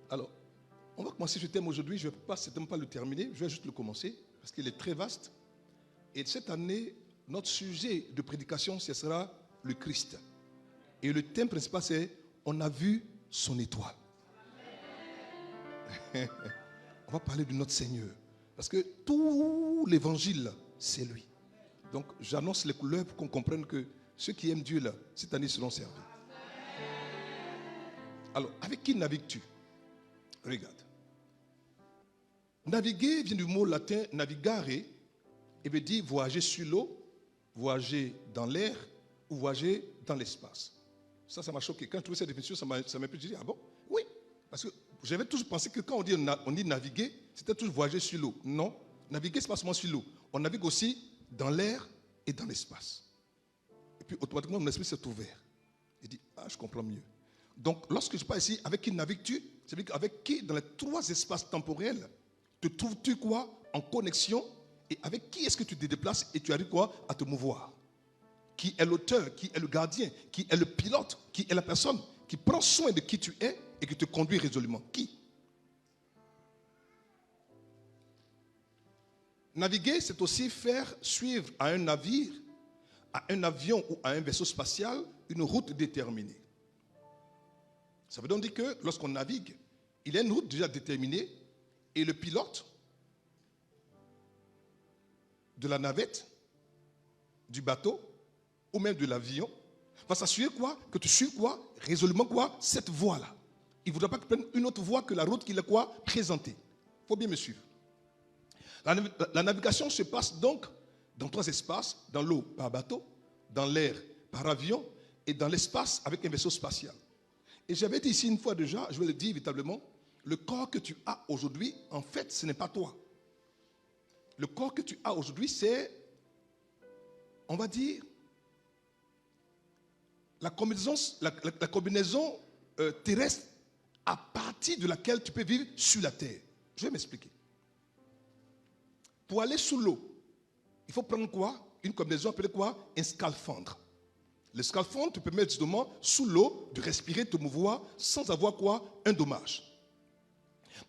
Alors, on va commencer ce thème aujourd'hui. Je ne vais certainement pas le terminer. Je vais juste le commencer parce qu'il est très vaste. Et cette année, notre sujet de prédication, ce sera le Christ. Et le thème principal, c'est « On a vu son étoile ». On va parler de notre Seigneur. Parce que tout l'évangile, c'est lui. Donc, j'annonce les couleurs pour qu'on comprenne que ceux qui aiment Dieu, là, cette année, seront servis. Alors, avec qui navigues-tu? Regarde. Naviguer vient du mot latin navigare et veut dire voyager sur l'eau, voyager dans l'air ou voyager dans l'espace. Ça m'a choqué. Quand je trouvais cette définition, ça m'a pu dire, ah bon? Oui. Parce que j'avais toujours pensé que quand on dit naviguer, c'était toujours voyager sur l'eau. Non. Naviguer, ce n'est pas seulement sur l'eau. On navigue aussi dans l'air et dans l'espace. Et puis automatiquement, mon esprit s'est ouvert. Il dit, ah, je comprends mieux. Donc, lorsque je parle ici, avec qui navigues-tu? C'est-à-dire avec qui, dans les trois espaces temporels, te trouves-tu quoi? En connexion. Et avec qui est-ce que tu te déplaces et tu arrives quoi? À te mouvoir. Qui est l'auteur, qui est le gardien, qui est le pilote, qui est la personne qui prend soin de qui tu es et qui te conduit résolument. Qui? Naviguer, c'est aussi faire suivre à un navire, à un avion ou à un vaisseau spatial une route déterminée. Ça veut donc dire que lorsqu'on navigue, il y a une route déjà déterminée et le pilote de la navette, du bateau ou même de l'avion va s'assurer quoi? Que tu suives quoi? Résolument quoi? Cette voie-là. Il ne voudra pas que tu prennes une autre voie que la route qu'il a quoi? Présentée. Il faut bien me suivre. La navigation se passe donc dans trois espaces, dans l'eau par bateau, dans l'air par avion et dans l'espace avec un vaisseau spatial. Et j'avais dit ici une fois déjà, je vais le dire véritablement, le corps que tu as aujourd'hui, en fait, ce n'est pas toi. Le corps que tu as aujourd'hui, c'est, on va dire, la combinaison terrestre à partir de laquelle tu peux vivre sur la terre. Je vais m'expliquer. Pour aller sous l'eau, il faut prendre quoi? Une combinaison appelée quoi? Un scaphandre. Le scaphandre te permet justement, sous l'eau, de respirer, de te mouvoir sans avoir quoi? Un dommage.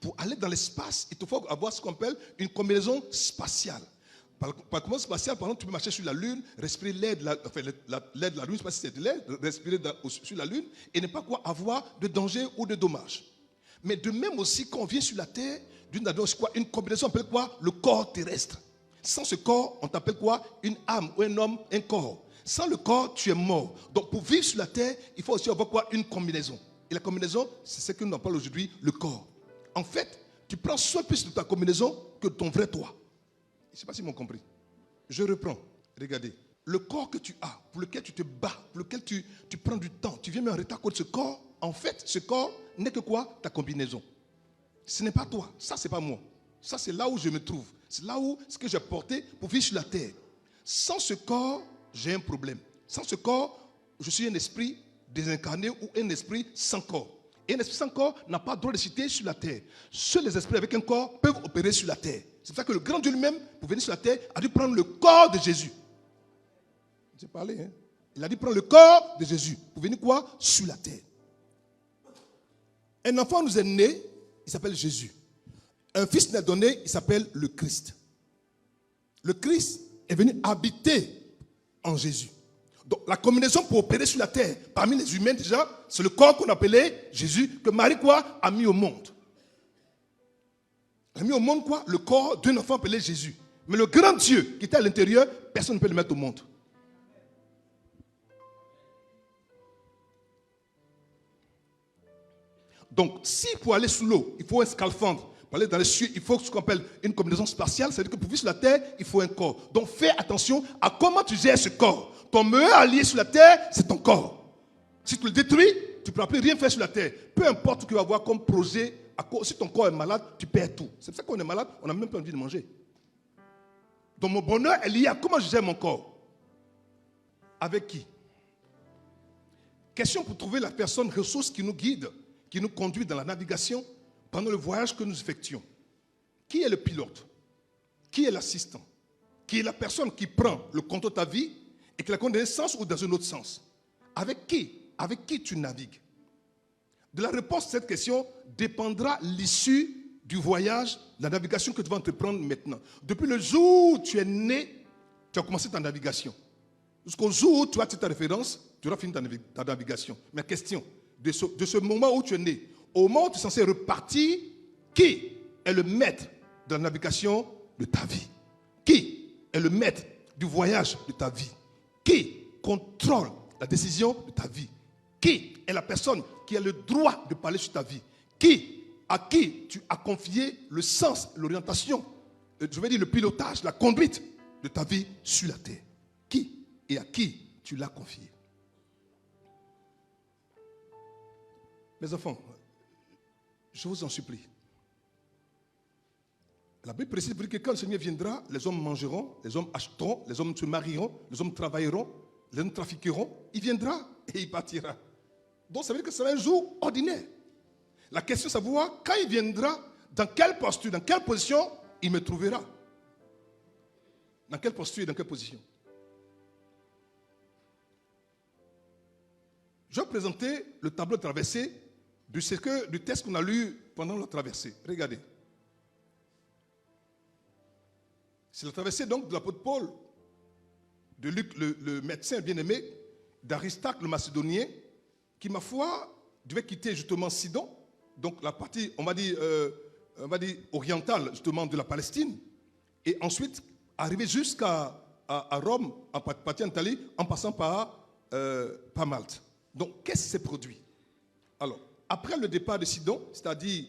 Pour aller dans l'espace, il te faut avoir ce qu'on appelle une combinaison spatiale. Par combinaison spatiale, par exemple, tu peux marcher sur la Lune, respirer l'air de la Lune, je ne sais pas si c'est de l'air, respirer sur la Lune, et ne pas quoi avoir de danger ou de dommage. Mais de même aussi, quand on vient sur la Terre, une combinaison appelée quoi? Le corps terrestre. Sans ce corps, on t'appelle quoi? Une âme ou un homme, un corps. Sans le corps, tu es mort. Donc pour vivre sur la terre, il faut aussi avoir quoi? Une combinaison. Et la combinaison, c'est ce que nous en parlons aujourd'hui, le corps. En fait, tu prends soin plus de ta combinaison que de ton vrai toi. Je ne sais pas si vous m'avez compris. Je reprends. Regardez. Le corps que tu as, pour lequel tu te bats, pour lequel tu prends du temps, tu viens mettre en retard contre ce corps, en fait, ce corps n'est que quoi? Ta combinaison. Ce n'est pas toi. Ça, ce n'est pas moi. Ça, c'est là où je me trouve. C'est là où ce que j'ai porté pour vivre sur la terre. Sans ce corps, j'ai un problème. Sans ce corps, je suis un esprit désincarné ou un esprit sans corps. Et un esprit sans corps n'a pas le droit de citer sur la terre. Seuls les esprits avec un corps peuvent opérer sur la terre. C'est pour ça que le grand Dieu lui-même, pour venir sur la terre, a dû prendre le corps de Jésus. J'ai parlé, hein? Il a dû prendre le corps de Jésus pour venir quoi? Sur la terre. Un enfant nous est né, il s'appelle Jésus. Un fils nous est donné, il s'appelle le Christ. Le Christ est venu habiter en Jésus. Donc la combinaison pour opérer sur la terre, parmi les humains déjà, c'est le corps qu'on appelait Jésus, que Marie quoi? A mis au monde. Elle a mis au monde quoi? Le corps d'un enfant appelé Jésus. Mais le grand Dieu qui était à l'intérieur, personne ne peut le mettre au monde. Donc si pour aller sous l'eau, il faut un scaphandre. Pour aller dans les cieux, il faut ce qu'on appelle une combinaison spatiale. C'est-à-dire que pour vivre sur la terre, il faut un corps. Donc fais attention à comment tu gères ce corps. Ton meilleur allié sur la terre, c'est ton corps. Si tu le détruis, tu ne pourras plus rien faire sur la terre. Peu importe ce que tu vas avoir comme projet, si ton corps est malade, tu perds tout. C'est pour ça qu'on est malade, on n'a même pas envie de manger. Donc mon bonheur est lié à comment je gère mon corps. Avec qui? Question pour trouver la personne ressource qui nous guide, qui nous conduit dans la navigation pendant le voyage que nous effectuons. Qui est le pilote? Qui est l'assistant? Qui est la personne qui prend le contrôle de ta vie et qui la conduit dans un sens ou dans un autre sens? Avec qui tu navigues? De la réponse à cette question dépendra l'issue du voyage, la navigation que tu vas entreprendre maintenant. Depuis le jour où tu es né, tu as commencé ta navigation. Jusqu'au jour où tu as ta référence, tu auras fini ta navigation. Mais question, de ce moment où tu es né, au moment où tu es censé repartir, qui est le maître de la navigation de ta vie? Qui est le maître du voyage de ta vie? Qui contrôle la décision de ta vie? Qui est la personne qui a le droit de parler sur ta vie? À qui tu as confié le sens, l'orientation, je vais dire le pilotage, la conduite de ta vie sur la terre? Qui et à qui tu l'as confié? Mes enfants, je vous en supplie. La Bible précise que quand le Seigneur viendra, les hommes mangeront, les hommes achèteront, les hommes se marieront, les hommes travailleront, les hommes trafiqueront. Il viendra et il partira. Donc ça veut dire que ce sera un jour ordinaire. La question, c'est de savoir quand il viendra, dans quelle posture, dans quelle position il me trouvera. Dans quelle posture et dans quelle position? Je vais présenter le tableau de traversée du texte qu'on a lu pendant la traversée. Regardez. C'est la traversée donc de l'apôtre Paul, de Luc le médecin bien-aimé, d'Aristarque le Macédonien, qui, ma foi, devait quitter justement Sidon, donc la partie, on va dire orientale justement de la Palestine, et ensuite arriver jusqu'à Rome, en partie en Italie, en passant par Malte. Donc, qu'est-ce qui s'est produit? Alors, après le départ de Sidon, c'est-à-dire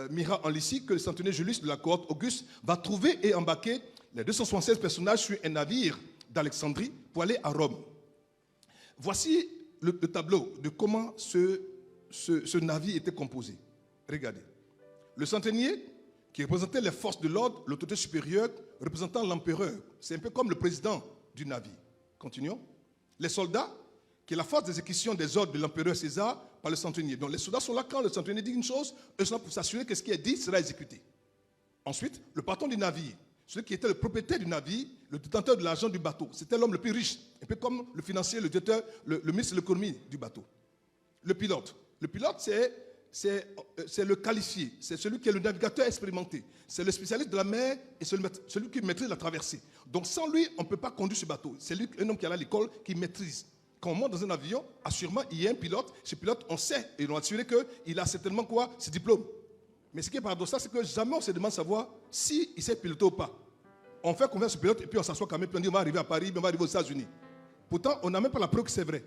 Myra en Lycie, que le centenier Julius de la cohorte Auguste va trouver et embarquer les 276 personnages sur un navire d'Alexandrie pour aller à Rome. Voici le tableau de comment ce navire était composé. Regardez. Le centenier, qui représentait les forces de l'ordre, l'autorité supérieure, représentant l'empereur. C'est un peu comme le président du navire. Continuons. Les soldats, qui est la force d'exécution des ordres de l'empereur César par le centenier. Donc les soldats sont là quand le centenier dit une chose, eux sont là pour s'assurer que ce qui est dit sera exécuté. Ensuite, le patron du navire, celui qui était le propriétaire du navire, le détenteur de l'argent du bateau. C'était l'homme le plus riche, un peu comme le financier, le directeur, le ministre de l'économie du bateau. Le pilote. Le pilote, c'est le qualifié, c'est celui qui est le navigateur expérimenté. C'est le spécialiste de la mer et celui qui maîtrise la traversée. Donc sans lui, on ne peut pas conduire ce bateau. C'est lui, un homme qui est à l'école, qui maîtrise. Quand on monte dans un avion, assurément, il y a un pilote. Ce pilote, on sait, et on a assuré qu'il a certainement quoi? Ses diplômes. Mais ce qui est paradoxal, c'est que jamais on se demande de savoir s'il sait piloter ou pas. On fait confiance au pilote et puis on s'assoit quand même, puis on dit on va arriver à Paris, on va arriver aux États-Unis. Pourtant, on n'a même pas la preuve que c'est vrai.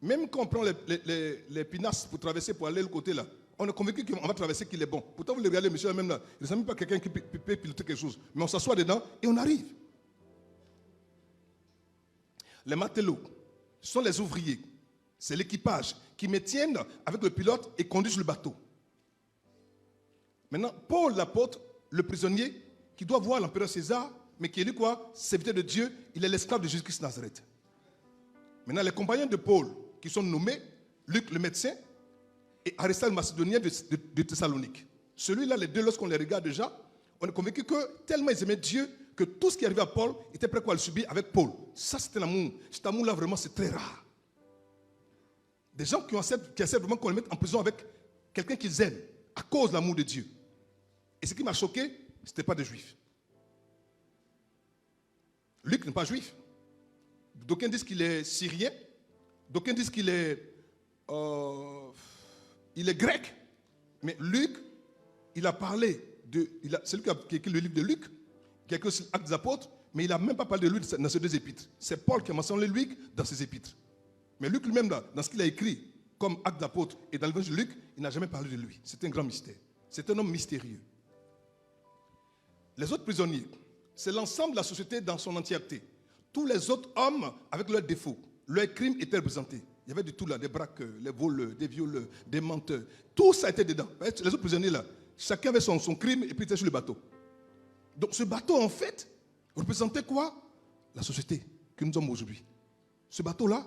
Même quand on prend les pinasses pour traverser, pour aller de l'autre côté là, on est convaincu qu'on va traverser qu'il est bon. Pourtant, vous le regardez, monsieur, même là, il n'y a même pas quelqu'un qui peut piloter quelque chose. Mais on s'assoit dedans et on arrive. Les matelots, ce sont les ouvriers. C'est l'équipage qui maintiennent avec le pilote et conduisent le bateau. Maintenant, Paul l'apôtre, le prisonnier, qui doit voir l'empereur César, mais qui est lui quoi? Serviteur de Dieu, il est l'esclave de Jésus-Christ de Nazareth. Maintenant, les compagnons de Paul, qui sont nommés, Luc le médecin, et Aristarque le Macédonien de Thessalonique. Celui-là, les deux, lorsqu'on les regarde déjà, on est convaincu que tellement ils aimaient Dieu, que tout ce qui arrivait à Paul, était prêt à le subir avec Paul. Ça, c'était l'amour. Cet amour-là, vraiment, c'est très rare. Des gens qui acceptent vraiment qu'on les mette en prison avec quelqu'un qu'ils aiment, à cause de l'amour de Dieu. Et ce qui m'a choqué, ce n'était pas des juifs. Luc n'est pas juif. D'aucuns disent qu'il est syrien. D'aucuns disent qu'il est grec. Mais Luc, il a parlé c'est lui qui a écrit le livre de Luc, qui a écrit aussi l'Acte des Apôtres, mais il n'a même pas parlé de lui dans ces deux épîtres. C'est Paul qui a mentionné Luc dans ses épîtres. Mais Luc lui-même, dans ce qu'il a écrit comme Acte d'apôtre et dans l'évangile de Luc, il n'a jamais parlé de lui. C'est un grand mystère. C'est un homme mystérieux. Les autres prisonniers, c'est l'ensemble de la société dans son entièreté. Tous les autres hommes, avec leurs défauts, leurs crimes étaient représentés. Il y avait de tout là, des braqueurs, des voleurs, des violeurs, des menteurs. Tout ça était dedans. Les autres prisonniers là, chacun avait son crime et puis il était sur le bateau. Donc ce bateau, en fait, représentait quoi? La société que nous sommes aujourd'hui. Ce bateau-là,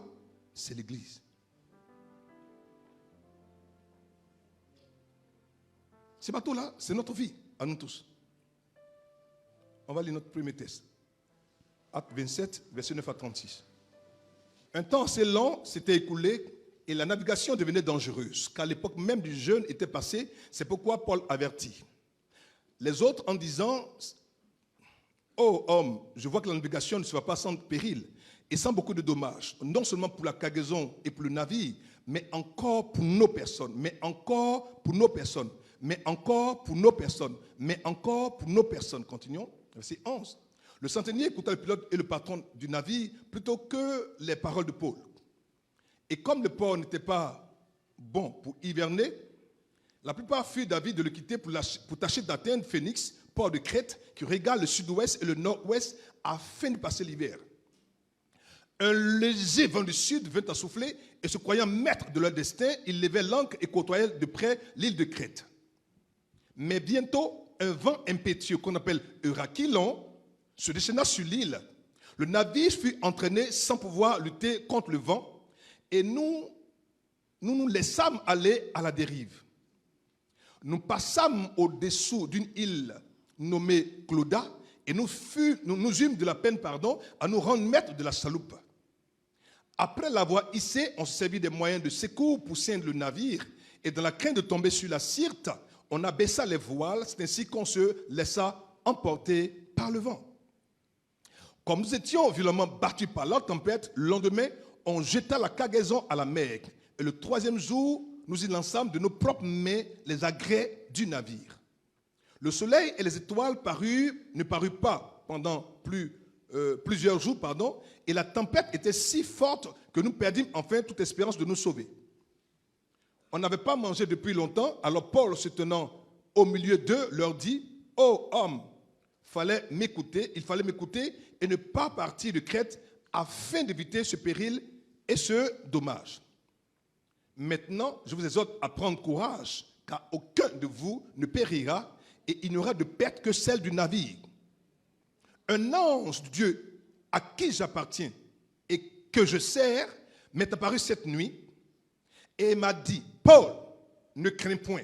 c'est l'Église. Ce bateau-là, c'est notre vie, à nous tous. On va lire notre premier texte. Acte 27, verset 9 à 36. Un temps assez long s'était écoulé et la navigation devenait dangereuse, car l'époque même du jeûne était passée. C'est pourquoi Paul avertit les autres en disant: ô homme, je vois que la navigation ne sera pas sans péril et sans beaucoup de dommages, non seulement pour la cargaison et pour le navire, mais encore pour nos personnes, mais encore pour nos personnes, mais encore pour nos personnes, mais encore pour nos personnes. Continuons, verset 11. Le centenier écouta le pilote et le patron du navire plutôt que les paroles de Paul. Et comme le port n'était pas bon pour hiverner, la plupart furent d'avis de le quitter pour tâcher d'atteindre Phoenix, port de Crète, qui regarde le sud-ouest et le nord-ouest, afin de passer l'hiver. Un léger vent du sud vint à souffler, et se croyant maîtres de leur destin, ils levaient l'ancre et côtoyaient de près l'île de Crète. Mais bientôt, un vent impétueux qu'on appelle Eurachylon se déchaîna sur l'île. Le navire fut entraîné sans pouvoir lutter contre le vent, et nous laissâmes aller à la dérive. Nous passâmes au-dessous d'une île nommée Clauda, et nous eûmes de la peine à nous rendre maîtres de la chaloupe. Après l'avoir hissé, on se servit des moyens de secours pour ceindre le navire, et dans la crainte de tomber sur la Syrte, on abaissa les voiles. C'est ainsi qu'on se laissa emporter par le vent. Comme nous étions violemment battus par la tempête, le lendemain, on jeta la cargaison à la mer. Et le troisième jour, nous y lançâmes de nos propres mains les agrès du navire. Le soleil et les étoiles ne parurent pas pendant plusieurs jours, et la tempête était si forte que nous perdîmes enfin toute espérance de nous sauver. On n'avait pas mangé depuis longtemps, alors Paul, se tenant au milieu d'eux, leur dit: ô homme, il fallait m'écouter et ne pas partir de Crète afin d'éviter ce péril et ce dommage. Maintenant, je vous exhorte à prendre courage, car aucun de vous ne périra, et il n'y aura de perte que celle du navire. Un ange de Dieu à qui j'appartiens et que je sers m'est apparu cette nuit et m'a dit: Paul, ne crains point.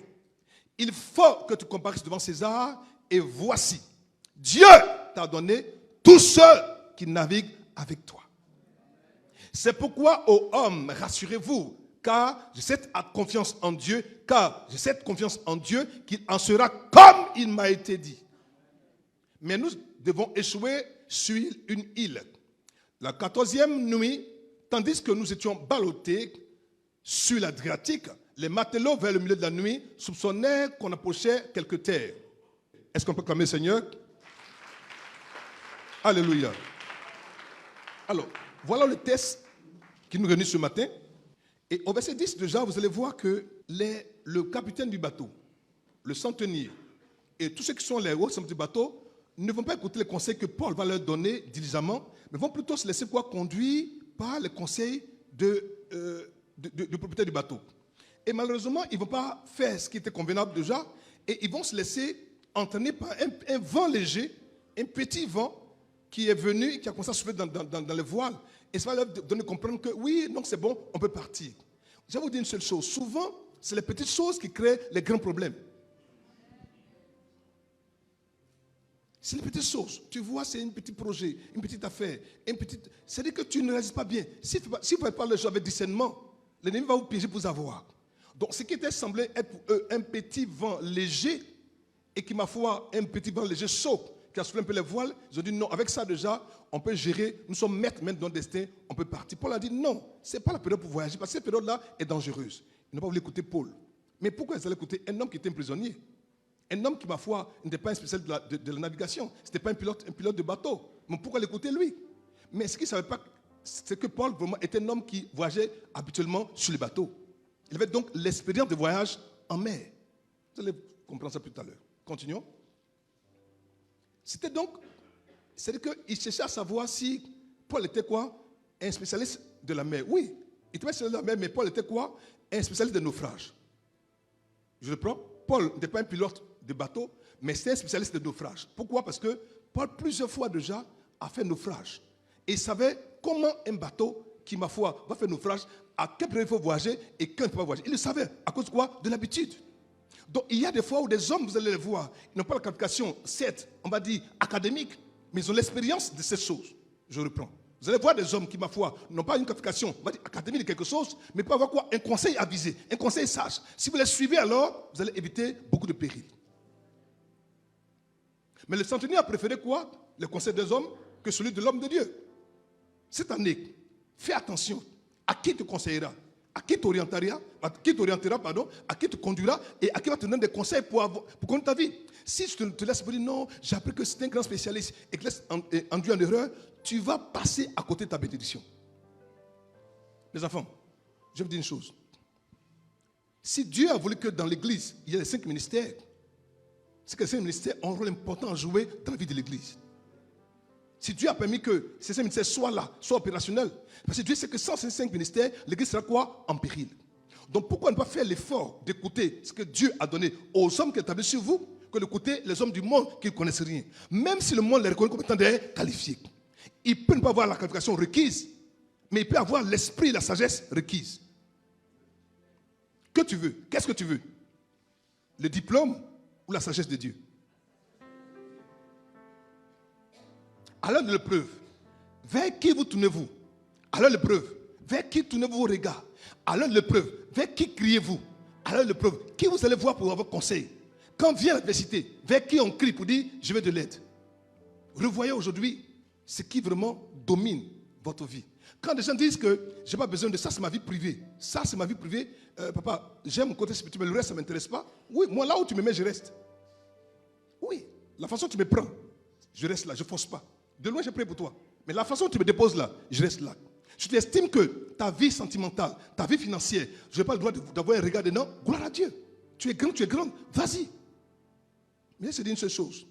Il faut que tu comparaisses devant César, et voici, Dieu t'a donné tous ceux qui naviguent avec toi. C'est pourquoi, ô hommes, rassurez-vous, car j'ai cette confiance en Dieu, qu'il en sera comme il m'a été dit. Mais nous devons échouer sur une île. La 14e nuit, tandis que nous étions ballottés sur l'Adriatique, les matelots, vers le milieu de la nuit, soupçonnèrent qu'on approchait quelque terre. Est-ce qu'on peut clamer Seigneur? Alléluia. Alors, voilà le texte qui nous réunit ce matin. Et au verset 10 déjà, vous allez voir que le capitaine du bateau, le centenier et tous ceux qui sont les hauts du bateau ne vont pas écouter les conseils que Paul va leur donner diligemment, mais vont plutôt se laisser conduire par les conseils du propriétaire du bateau. Et malheureusement, ils ne vont pas faire ce qui était convenable déjà, et ils vont se laisser entraîner par un vent léger, un petit vent qui est venu et qui a commencé à souffler dans les voiles. Et ça va leur donner à comprendre que oui, non, c'est bon, on peut partir. Je vais vous dire une seule chose. Souvent, c'est les petites choses qui créent les grands problèmes. C'est les petites choses. Tu vois, c'est un petit projet, une petite affaire, c'est-à-dire que tu ne réalises pas bien. Si vous ne faites pas le jeu avec discernement, l'ennemi va vous piéger pour vous avoir. Donc, ce qui était semblé être pour eux un petit vent léger, et qui, ma foi, un petit vent léger chaud, qui a soufflé un peu les voiles, ils ont dit non, avec ça déjà, on peut gérer, nous sommes maîtres même de notre destin, on peut partir. Paul a dit non, ce n'est pas la période pour voyager, parce que cette période-là est dangereuse. Ils n'ont pas voulu écouter Paul. Mais pourquoi ils allaient écouter un homme qui était un prisonnier? Un homme qui, ma foi, n'était pas un spécialiste de la navigation, ce n'était pas un pilote de bateau. Mais pourquoi l'écouter lui? Mais ce qu'ils ne savaient pas, c'est que Paul vraiment était un homme qui voyageait habituellement sur les bateaux. Il avait donc l'expérience de voyage en mer. Vous allez comprendre ça plus tout à l'heure. Continuons. C'est-à-dire qu'il cherchait à savoir si Paul était quoi? Un spécialiste de la mer. Oui, il était pas spécialiste de la mer, mais Paul était quoi? Un spécialiste de naufrage. Je le prends. Paul n'était pas un pilote de bateau, mais c'est un spécialiste de naufrage. Pourquoi? Parce que Paul, plusieurs fois déjà, a fait naufrage. Et il savait comment un bateau qui, ma foi, va faire naufrage, à quelle période il faut voyager et quand il ne peut pas voyager. Il le savait. À cause de quoi? De l'habitude. Donc, il y a des fois où des hommes, vous allez les voir, ils n'ont pas la qualification, certes, on va dire, académique, mais ils ont l'expérience de ces choses. Je reprends. Vous allez voir des hommes qui, ma foi, n'ont pas une qualification, on va dire académie de quelque chose, mais peuvent avoir quoi? Un conseil avisé, un conseil sage. Si vous les suivez alors, vous allez éviter beaucoup de périls. Mais le centenier a préféré quoi? Le conseil des hommes que celui de l'homme de Dieu. Cette année, fais attention à qui te conseillera, à qui t'orientera, à qui te conduira et à qui va te donner des conseils pour conduire ta vie. Si tu te laisses dire non, j'ai appris que c'est un grand spécialiste et que tu laisses induire en erreur, tu vas passer à côté de ta bénédiction. Les enfants, je vais vous dire une chose. Si Dieu a voulu que dans l'église, il y ait les 5 ministères, c'est que les 5 ministères ont un rôle important à jouer dans la vie de l'église. Si Dieu a permis que ces 5 ministères soient là, soient opérationnels, parce que Dieu sait que sans ces 5 ministères, l'église sera quoi? En péril. Donc pourquoi ne pas faire l'effort d'écouter ce que Dieu a donné aux hommes qui établissent sur vous, que d'écouter les hommes du monde qui ne connaissent rien. Même si le monde les reconnaît comme étant des qualifiés. Il peut ne pas avoir la qualification requise, mais il peut avoir l'esprit et la sagesse requise. Que tu veux? Qu'est-ce que tu veux? Le diplôme ou la sagesse de Dieu? À l'heure de l'épreuve, vers qui vous tournez-vous? À l'heure de l'épreuve, vers qui tournez-vous vos regards? À l'heure de l'épreuve, vers qui criez-vous? À l'heure de l'épreuve, qui vous allez voir pour avoir conseil? Quand vient l'adversité, vers qui on crie pour dire je veux de l'aide? Revoyez aujourd'hui ce qui vraiment domine votre vie. Quand des gens disent que je n'ai pas besoin de ça, c'est ma vie privée. Ça, c'est ma vie privée. Papa, j'aime mon côté spirituel, mais le reste, ça ne m'intéresse pas. Oui, moi, là où tu me mets, je reste. Oui, la façon dont tu me prends, je reste là, je ne force pas. De loin, je prie pour toi. Mais la façon dont tu me déposes là, je reste là. Si tu estimes que ta vie sentimentale, ta vie financière, je n'ai pas le droit d'avoir un regard dedans, gloire à Dieu. Tu es grande, vas-y. Mais je te dis une seule chose.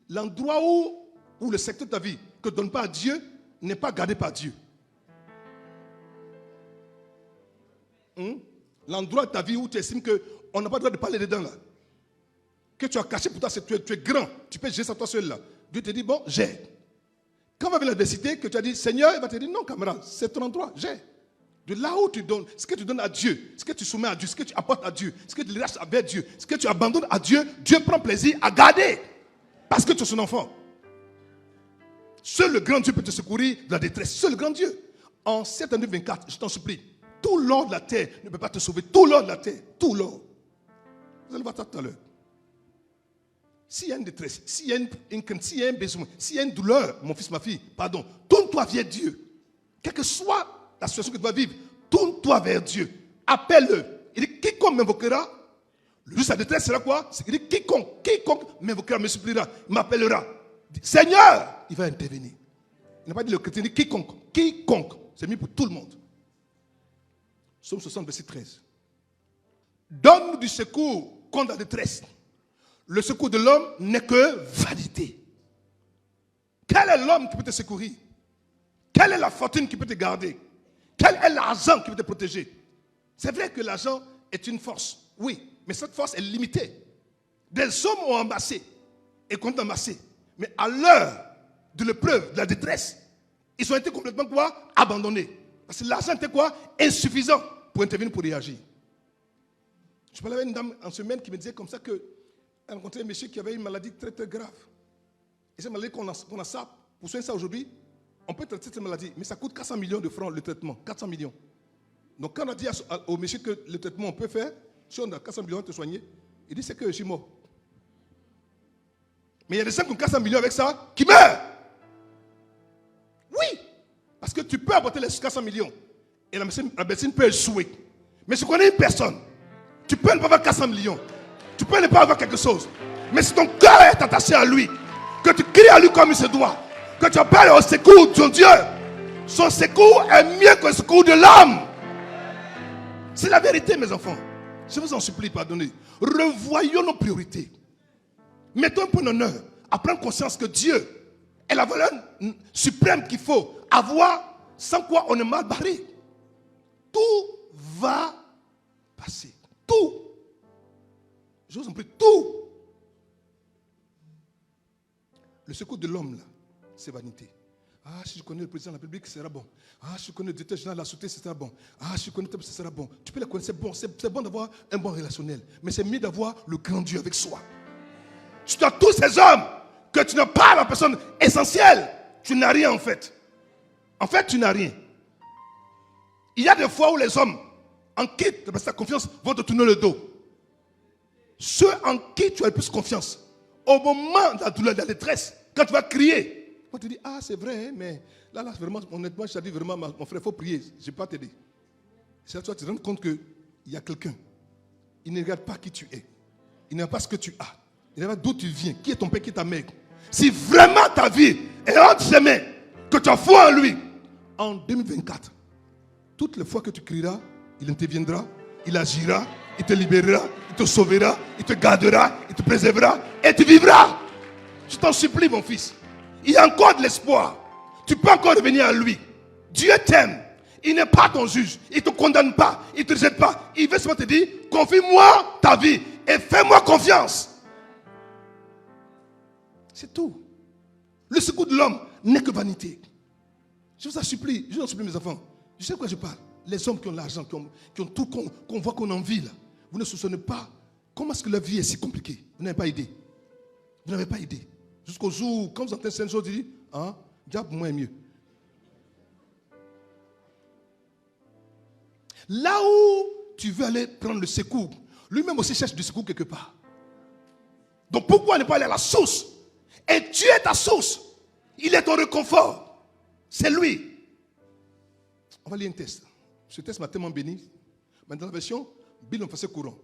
L'endroit où le secteur de ta vie que tu ne donnes pas à Dieu n'est pas gardé par Dieu. L'endroit de ta vie où tu estimes qu'on n'a pas le droit de parler dedans là. Que tu as caché pour toi, tu es grand, tu peux gérer ça toi seul là. Dieu te dit, bon, j'ai. Quand va venir l'adversité, que tu as dit, Seigneur, il va te dire, non camarade, c'est ton endroit, j'ai. De là où tu donnes, ce que tu donnes à Dieu, ce que tu soumets à Dieu, ce que tu apportes à Dieu, ce que tu lâches avec Dieu, ce que tu abandonnes à Dieu, Dieu prend plaisir à garder. Parce que tu es son enfant. Seul le grand Dieu peut te secourir de la détresse. Seul le grand Dieu. En 7 années 24, je t'en supplie, tout l'or de la terre ne peut pas te sauver. Tout l'or de la terre, tout l'or. Vous allez voir ça tout à l'heure. S'il y a une détresse, s'il y a une crainte, s'il y a un besoin, s'il y a une douleur, mon fils, ma fille, pardon, tourne-toi vers Dieu. Quelle que soit la situation que tu vas vivre, tourne-toi vers Dieu. Appelle-le. Il dit, quiconque m'invoquera, le jour de sa détresse sera quoi? Il dit, quiconque m'invoquera, me suppliera, m'appellera. Seigneur, il va intervenir. Il n'a pas dit le chrétien, il dit quiconque. C'est mis pour tout le monde. Psaume 60, verset 13. Donne-nous du secours contre la détresse. Le secours de l'homme n'est que vanité. Quel est l'homme qui peut te secourir? Quelle est la fortune qui peut te garder? Quel est l'argent qui peut te protéger? C'est vrai que l'argent est une force, oui, mais cette force est limitée. Des hommes ont amassé et comptent amasser. Mais à l'heure de l'épreuve, de la détresse, ils ont été complètement quoi? Abandonnés. Parce que l'argent était quoi? Insuffisant pour intervenir, pour réagir. Je parlais avec une dame en semaine qui me disait comme ça qu'elle a rencontré un monsieur qui avait une maladie très très grave. Et cette maladie qu'on a ça, pour soigner ça aujourd'hui, on peut traiter cette maladie, mais ça coûte 400 millions de francs le traitement. 400 millions. Donc quand on a dit au monsieur que le traitement on peut faire, si on a 400 millions à te soigner, il dit c'est que je suis mort. Mais il y a des gens qui ont 400 millions avec ça, qui meurent. Oui. Parce que tu peux apporter les 400 millions. Et la médecine peut échouer. Mais si tu connais une personne, tu peux ne pas avoir 400 millions. Tu peux ne pas avoir quelque chose. Mais si ton cœur est attaché à lui, que tu cries à lui comme il se doit, que tu appelles au secours de ton Dieu, son secours est mieux que le secours de l'homme. C'est la vérité, mes enfants. Je vous en supplie, pardonnez. Revoyons nos priorités. Mettons un peu d'honneur à prendre conscience que Dieu est la valeur suprême qu'il faut avoir, sans quoi on est mal barré. Tout va passer. Tout. Je vous en prie, tout. Le secours de l'homme, là, c'est vanité. Ah, si je connais le président de la République, ce sera bon. Ah, si je connais le directeur général de la société, ce sera bon. Ah, si je connais ce sera bon. Tu peux le connaître, c'est bon. C'est bon d'avoir un bon relationnel. Mais c'est mieux d'avoir le grand Dieu avec soi. Tu as tous ces hommes que tu n'as pas la personne essentielle. Tu n'as rien en fait. En fait, tu n'as rien. Il y a des fois où les hommes en qui tu as confiance vont te tourner le dos. Ceux en qui tu as le plus confiance, au moment de la douleur, de la détresse, quand tu vas crier, on te dit, ah c'est vrai, mais là, vraiment, honnêtement, je te dis vraiment, mon frère, il faut prier, je ne vais pas t'aider. C'est à toi de te rendre compte qu'il y a quelqu'un. Il ne regarde pas qui tu es. Il ne regarde pas ce que tu as. Il ne regarde pas d'où tu viens, qui est ton père, qui est ta mère. Si vraiment ta vie est entre ses mains, que tu as foi en lui, en 2024, toutes les fois que tu crieras, il interviendra, il agira, il te libérera, il te sauvera, il te gardera, il te préservera et tu vivras. Je t'en supplie, mon fils. Il y a encore de l'espoir. Tu peux encore revenir à lui. Dieu t'aime. Il n'est pas ton juge. Il ne te condamne pas. Il ne te rejette pas. Il veut seulement te dire, confie-moi ta vie et fais-moi confiance. C'est tout. Le secours de l'homme n'est que vanité. Je vous en supplie, mes enfants. Je sais de quoi je parle. Les hommes qui ont l'argent, qui ont tout, qu'on voit qu'on envie là. Vous ne soupçonnez pas comment est-ce que la vie est si compliquée. Vous n'avez pas idée. Vous n'avez pas idée. Jusqu'au jour où, quand vous entendez cette chose, vous dites, ah, diable, moi est mieux. Là où tu veux aller prendre le secours, lui-même aussi cherche du secours quelque part. Donc pourquoi ne pas aller à la source? Et Dieu est ta source. Il est ton réconfort. C'est lui. On va lire un test. Ce test m'a tellement béni. Mais dans la version Bible en français courant.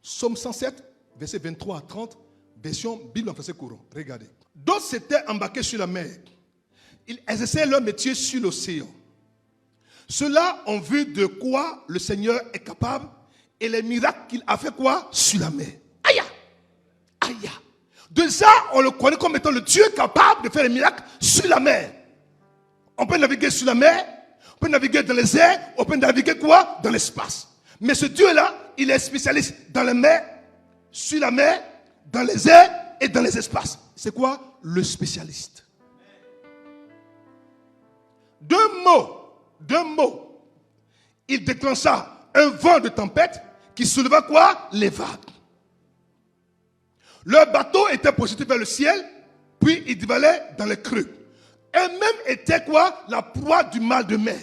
Psaume 107, versets 23 à 30, version Bible en français courant. Regardez. D'autres s'étaient embarqués sur la mer. Ils exerçaient leur métier sur l'océan. Ceux-là ont vu de quoi le Seigneur est capable et les miracles qu'il a fait quoi sur la mer. Aïe! Aïe! De ça, on le connaît comme étant le Dieu capable de faire des miracles sur la mer. On peut naviguer sur la mer, on peut naviguer dans les airs, on peut naviguer quoi? Dans l'espace. Mais ce Dieu-là, il est spécialiste dans la mer, sur la mer, dans les airs et dans les espaces. C'est quoi? Le spécialiste. Deux mots. Il déclencha un vent de tempête qui souleva quoi? Les vagues. Leur bateau était projeté vers le ciel, puis il dévalait dans les creux. Eux-mêmes étaient quoi? La proie du mal de mer.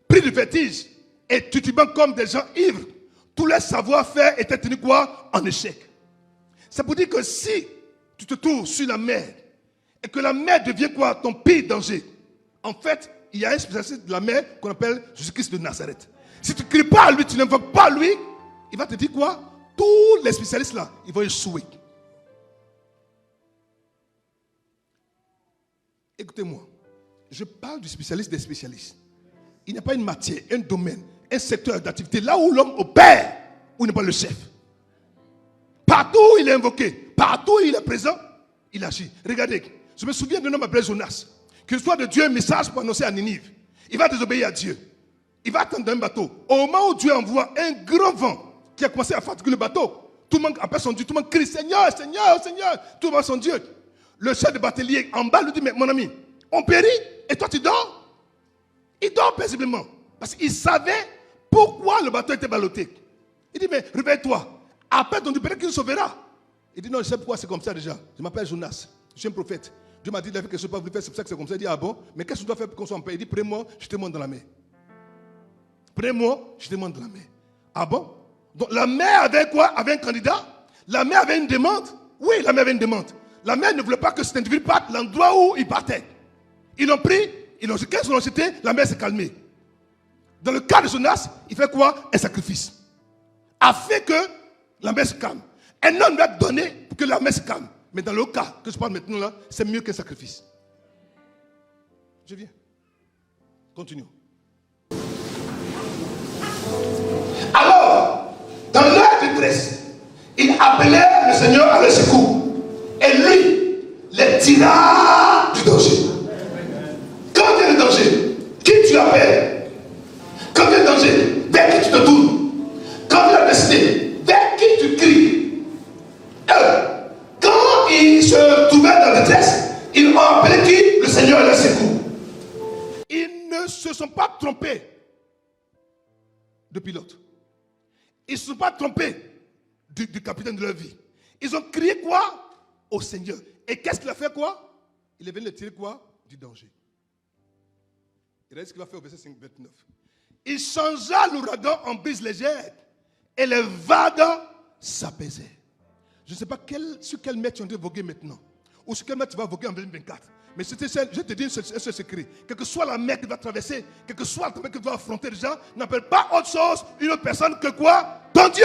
Pris de vertige et titubant comme des gens ivres, tout leur savoir-faire était tenu quoi? En échec. C'est pour dire que si tu te trouves sur la mer et que la mer devient quoi? Ton pire danger. En fait, il y a un spécialiste de la mer qu'on appelle Jésus-Christ de Nazareth. Si tu ne cries pas à lui, tu n'invoques pas à lui, il va te dire quoi? Tous les spécialistes là, ils vont échouer. Écoutez-moi, je parle du spécialiste des spécialistes. Il n'y a pas une matière, un domaine, un secteur d'activité, là où l'homme opère, où il n'est pas le chef. Partout où il est invoqué, partout où il est présent, il agit. Regardez, je me souviens d'un homme appelé Jonas, que soit de Dieu un message pour annoncer à Ninive. Il va désobéir à Dieu. Il va attendre un bateau. Au moment où Dieu envoie un grand vent qui a commencé à fatiguer le bateau, tout le monde appelle son Dieu, tout le monde crie, Seigneur, Seigneur, Seigneur, tout le monde son Dieu. Le chef de batelier en bas lui dit, mais mon ami, on périt et toi tu dors? Il dort paisiblement. Parce qu'il savait pourquoi le bateau était ballotté. Il dit, mais réveille-toi. Appelle ton Dieu, peut-être qu'il nous sauvera. Il dit, non, je sais pourquoi c'est comme ça déjà. Je m'appelle Jonas, je suis un prophète. Dieu m'a dit, il a fait quelque chose pas voulu faire, c'est pour ça que c'est comme ça. Il dit, ah bon, mais qu'est-ce que je dois faire pour qu'on soit en paix? Il dit, prends-moi, je te monte dans la mer. Prends-moi, je te monte dans la mer. Ah bon? Donc la mer avait quoi? Avait un candidat? La mer avait une demande? Oui, la mer avait une demande. La mer ne voulait pas que cet individu parte l'endroit où il partait. Ils l'ont pris, qu'est-ce qu'ils l'ont jeté? La mer s'est calmée. Dans le cas de Jonas, il fait quoi? Un sacrifice. Afin que la mer se calme. Un homme doit donner pour que la mer se calme. Mais dans le cas que je parle maintenant là, c'est mieux qu'un sacrifice. Je viens. Continuons. Alors, dans leur détresse, ils appelaient le Seigneur à leur secours. Et lui les tira du danger. Quand il y a le danger, qui tu appelles? Quand il y a le danger, vers qui tu te tournes? Quand il y a l'adversité, vers qui tu cries? Quand ils se trouvaient dans la détresse, ils ont appelé qui? Le Seigneur à leur secours. Ils ne se sont pas trompés de pilote. Ils ne se sont pas trompés du capitaine de leur vie. Ils ont crié quoi? Au Seigneur. Et qu'est-ce qu'il a fait quoi? Il est venu les tirer quoi? Du danger. Regardez ce qu'il va faire au verset 29. Il changea l'ouragan en brise légère et les vagues s'apaisaient. Je ne sais pas sur quel mètre tu es en train de voguer maintenant, ou sur quel mètre tu vas voguer en 2024. Mais je te dis un seul secret. Quelle que soit la mer que tu vas traverser, quel que soit la tempête que tu vas affronter déjà, n'appelle pas autre chose une autre personne que quoi? Ton Dieu.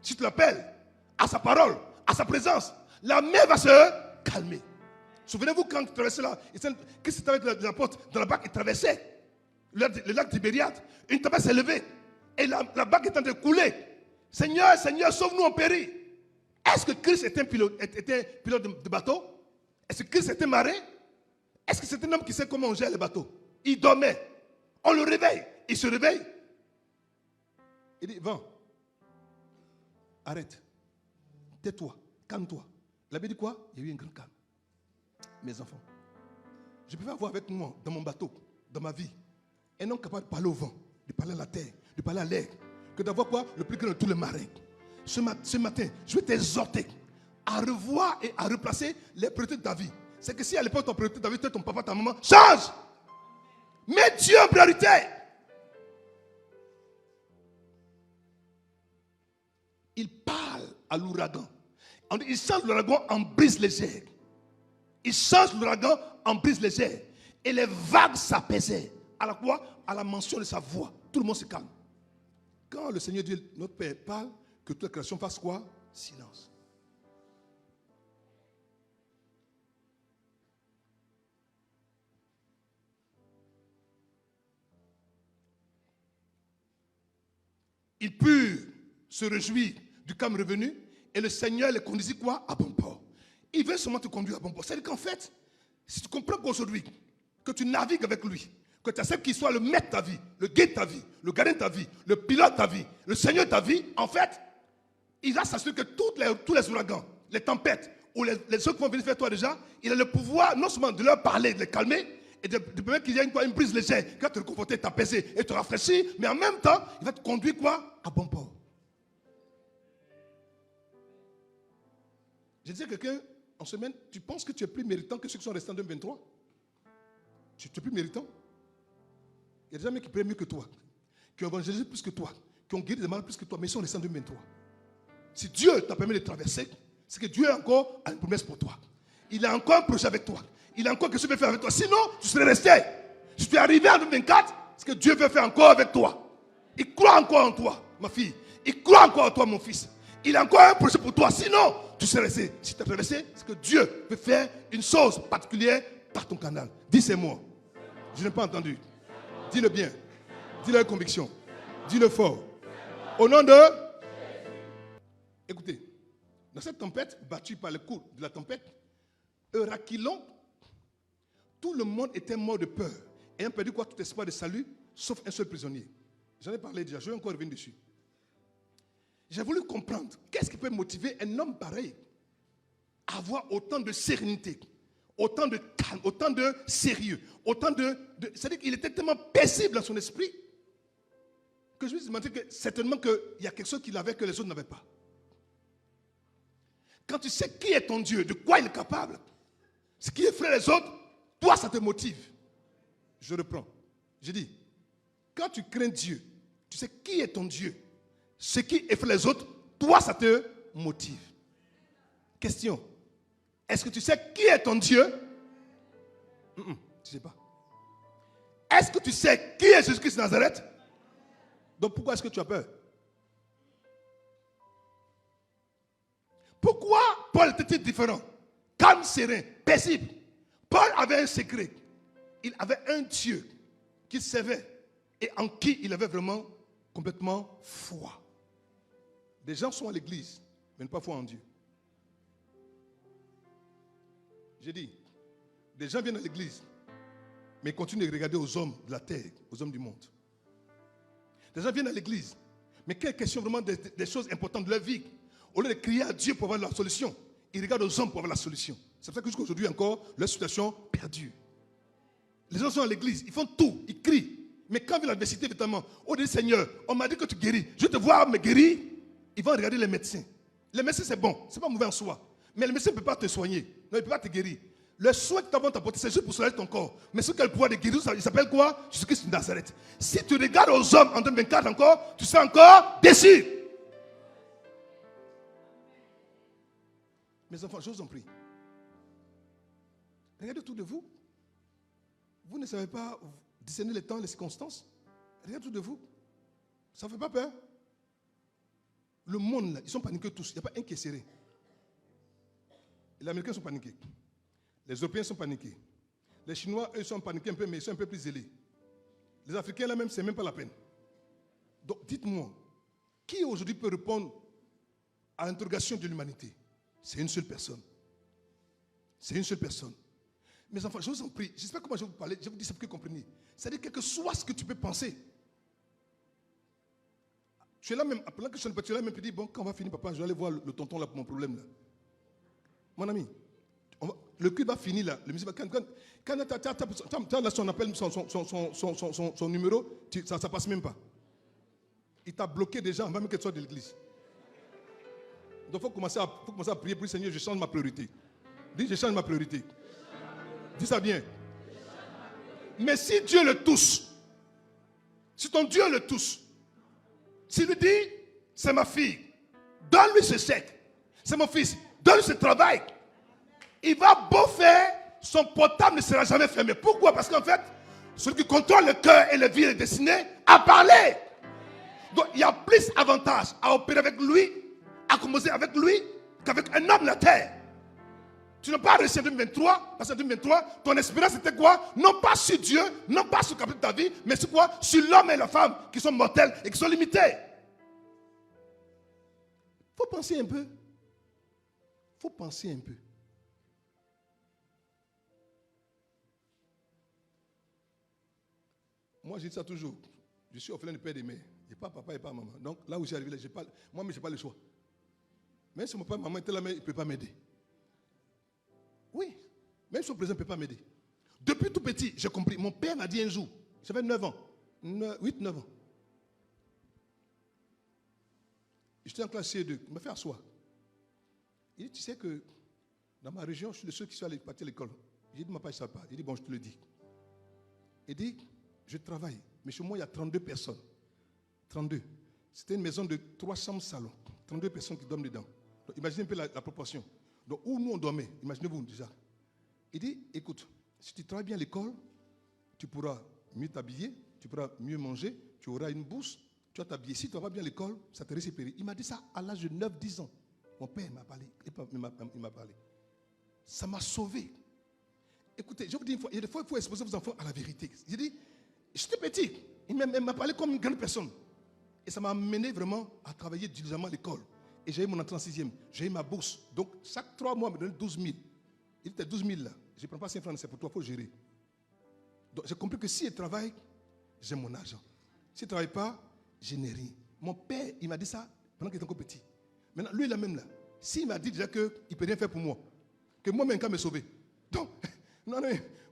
Si tu l'appelles à sa parole, à sa présence, la mer va se calmer. Souvenez-vous quand tu traversais là, qu'est-ce que c'était avec l'apôtre dans la barque, il traversait le lac Tibériade. Une tempête s'est levée et la barque est en train de couler. Seigneur, Seigneur, sauve-nous, on périt. Est-ce que Christ était un pilote de bateau? Est-ce que Christ était marin? Est-ce que c'est un homme qui sait comment on gère les bateaux? Il dormait. On le réveille. Il se réveille. Il dit, vent, arrête. Tais-toi. Calme-toi. La Bible dit quoi? Il y a eu un grand calme. Mes enfants, je peux avoir avec moi, dans mon bateau, dans ma vie, un homme capable de parler au vent, de parler à la terre, de parler à l'air, que d'avoir quoi? Le plus grand de tous les marins. Ce matin, je vais t'exhorter à revoir et à replacer les priorités de ta vie. C'est que si à l'époque ton priorité de ta vie était ton papa, ta maman, change! Mets Dieu en priorité! Il parle à l'ouragan. Il change l'ouragan en brise légère. Il change l'ouragan en brise légère. Et les vagues s'apaisaient. À la quoi? À la mention de sa voix. Tout le monde se calme. Quand le Seigneur Dieu, notre Père, parle, que toute la création fasse quoi? Silence. Ils purent se réjouir du calme revenu et le Seigneur les conduisit quoi? À bon port. Il veut seulement te conduire à bon port. C'est-à-dire qu'en fait, si tu comprends qu'aujourd'hui, que tu navigues avec lui, que tu acceptes qu'il soit le maître de ta vie, le guide de ta vie, le gardien de ta vie, le pilote de ta vie, le Seigneur de ta vie, en fait, il va s'assurer que tous les ouragans, les tempêtes, ou les choses qui vont venir faire toi déjà, il a le pouvoir non seulement de leur parler, de les calmer, et de permettre qu'il y ait une brise légère, qui va te réconforter, t'apaiser et te rafraîchir, mais en même temps, il va te conduire quoi? À bon port. Je disais à quelqu'un en semaine, tu penses que tu es plus méritant que ceux qui sont restés en 2023? Tu es plus méritant? Il y a des gens qui prient mieux que toi, qui ont évangélisé plus que toi, qui ont guéri des malades plus que toi, mais ils sont restés en 2023. Si Dieu t'a permis de traverser, c'est que Dieu encore a une promesse pour toi. Il a encore un projet avec toi. Il a encore quelque chose à faire avec toi. Sinon, tu serais resté. Si tu es arrivé en 2024, c'est que Dieu veut faire encore avec toi. Il croit encore en toi, ma fille. Il croit encore en toi, mon fils. Il a encore un projet pour toi. Sinon, tu serais resté. Si tu es traversé, c'est que Dieu veut faire une chose particulière par ton canal. Dis c'est moi. Je n'ai pas entendu. Dis-le bien. Dis-le avec conviction. Dis-le fort. Au nom de... Écoutez, dans cette tempête, battue par le coup de la tempête, Euraquilon, tout le monde était mort de peur, ayant perdu quoi? Tout espoir de salut, sauf un seul prisonnier. J'en ai parlé déjà, je vais encore revenir dessus. J'ai voulu comprendre, qu'est-ce qui peut motiver un homme pareil à avoir autant de sérénité, autant de calme, autant de sérieux, autant c'est-à-dire qu'il était tellement paisible dans son esprit, que je me suis demandé que certainement qu'il y a quelque chose qu'il avait que les autres n'avaient pas. Quand tu sais qui est ton Dieu, de quoi il est capable, ce qui effraie les autres, toi ça te motive. Je reprends. Je dis, quand tu crains Dieu, tu sais qui est ton Dieu, ce qui effraie les autres, toi ça te motive. Question, est-ce que tu sais qui est ton Dieu? Tu ne sais pas. Est-ce que tu sais qui est Jésus-Christ de Nazareth? Donc pourquoi est-ce que tu as peur? Pourquoi Paul était différent? Calme, serein, paisible. Paul avait un secret. Il avait un Dieu qu'il servait et en qui il avait vraiment complètement foi. Des gens sont à l'église, mais n'ont pas foi en Dieu. J'ai dit, des gens viennent à l'église, mais ils continuent de regarder aux hommes de la terre, aux hommes du monde. Des gens viennent à l'église, mais quelle question vraiment des choses importantes de leur vie. Au lieu de crier à Dieu pour avoir la solution, ils regardent aux hommes pour avoir la solution. C'est pour ça que jusqu'à aujourd'hui encore, leur situation perdue. Les gens sont à l'église, ils font tout, ils crient. Mais quand vient l'adversité, évidemment, oh dit Seigneur, on m'a dit que tu guéris. Je te vois me guérir. Ils vont regarder les médecins. Les médecins, c'est bon, c'est pas mauvais en soi. Mais le médecin ne peut pas te soigner. Non, il ne peut pas te guérir. Le soin que tu vas t'apporter, c'est juste pour soulager ton corps. Mais ce qu'elle pouvoir de guérir, il s'appelle quoi? Jésus-Christ de Nazareth. Si tu regardes aux hommes en 2024 encore, tu seras encore déçu. Mes enfants, je vous en prie. Regardez autour de vous. Vous ne savez pas discerner les temps, les circonstances. Regardez autour de vous. Ça ne fait pas peur. Le monde, là, ils sont paniqués tous. Il n'y a pas un qui est serré. Les Américains sont paniqués. Les Européens sont paniqués. Les Chinois, eux, sont paniqués un peu, mais ils sont un peu plus zélés. Les Africains, là même, c'est même pas la peine. Donc, dites-moi, qui aujourd'hui peut répondre à l'interrogation de l'humanité? C'est une seule personne. C'est une seule personne. Mes enfants, je vous en prie, j'espère comment je vais vous parler, je vous dis ça pour que vous compreniez. C'est-à-dire, quel que soit ce que tu peux penser, tu es là même, pendant que je ne suis là même, tu dis, bon, quand on va finir, papa, je vais aller voir le tonton là pour mon problème là. Mon ami, le cul va finir là. Le musique, quand tu as son appel, son numéro, ça ne passe même pas. Il t'a bloqué déjà avant même que tu sois de l'église. Donc il faut commencer à prier pour le Seigneur, je change ma priorité. Dis, je change ma priorité. Dis ça bien. Mais si Dieu le touche, si ton Dieu le touche, s'il lui dit, c'est ma fille, donne-lui ce chèque, c'est mon fils, donne-lui ce travail, il va beau faire, son portable ne sera jamais fermé. Pourquoi? Parce qu'en fait, celui qui contrôle le cœur et la vie et les destinées a parlé. Donc il y a plus d'avantages à opérer avec lui, à composer avec lui, qu'avec un homme de la terre. Tu n'as pas réussi en 2023, parce qu'en 2023, ton espérance était quoi? Non pas sur Dieu, non pas sur le capital de ta vie, mais sur quoi? Sur l'homme et la femme qui sont mortels et qui sont limités. Il faut penser un peu. Il faut penser un peu. Moi, je dis ça toujours. Je suis orphelin de père et de mère. Je n'ai pas papa et pas maman. Donc là où je suis arrivé, moi, je n'ai pas le choix. Même si mon papa et maman étaient là, mais ils ne peuvent pas m'aider. Oui, même si son président ne peut pas m'aider. Depuis tout petit, j'ai compris. Mon père m'a dit un jour, j'avais 9 ans, 8-9 ans. J'étais en classe C2, il m'a fait asseoir. Il dit, tu sais que dans ma région, je suis le seul qui soit parti à l'école. J'ai dit, ma papa, je ne sais pas. Il dit, bon, je te le dis. Il dit, je travaille, mais chez moi, il y a 32 personnes. 32. C'était une maison de 3 chambres salons. 32 personnes qui dorment dedans. Donc, imaginez un peu la proportion. Donc, où nous on dormait, imaginez-vous déjà. Il dit, écoute, si tu travailles bien à l'école, tu pourras mieux t'habiller, tu pourras mieux manger, tu auras une bourse, tu vas t'habiller. Si tu ne vas pas bien à l'école, ça te risque de périr. Il m'a dit ça à l'âge de 9-10 ans. Mon père m'a parlé. Il m'a parlé. Ça m'a sauvé. Écoutez, je vous dis une fois, il y a des fois, il faut exposer vos enfants à la vérité. J'ai dit, j'étais petit. Il m'a parlé comme une grande personne. Et ça m'a amené vraiment à travailler diligemment à l'école. Et j'ai eu mon entrée en 6e. J'ai eu ma bourse. Donc, chaque 3 mois, on me donnait 12 000. Il était 12 000 là. Je ne prends pas 5 francs, c'est pour toi, il faut gérer. Donc, j'ai compris que si je travaille, j'ai mon argent. Si je ne travaille pas, je n'ai rien. Mon père, il m'a dit ça pendant qu'il était encore petit. Maintenant, lui, là même là, s'il m'a dit déjà qu'il ne peut rien faire pour moi, que moi-même, quand me sauver. Donc, non,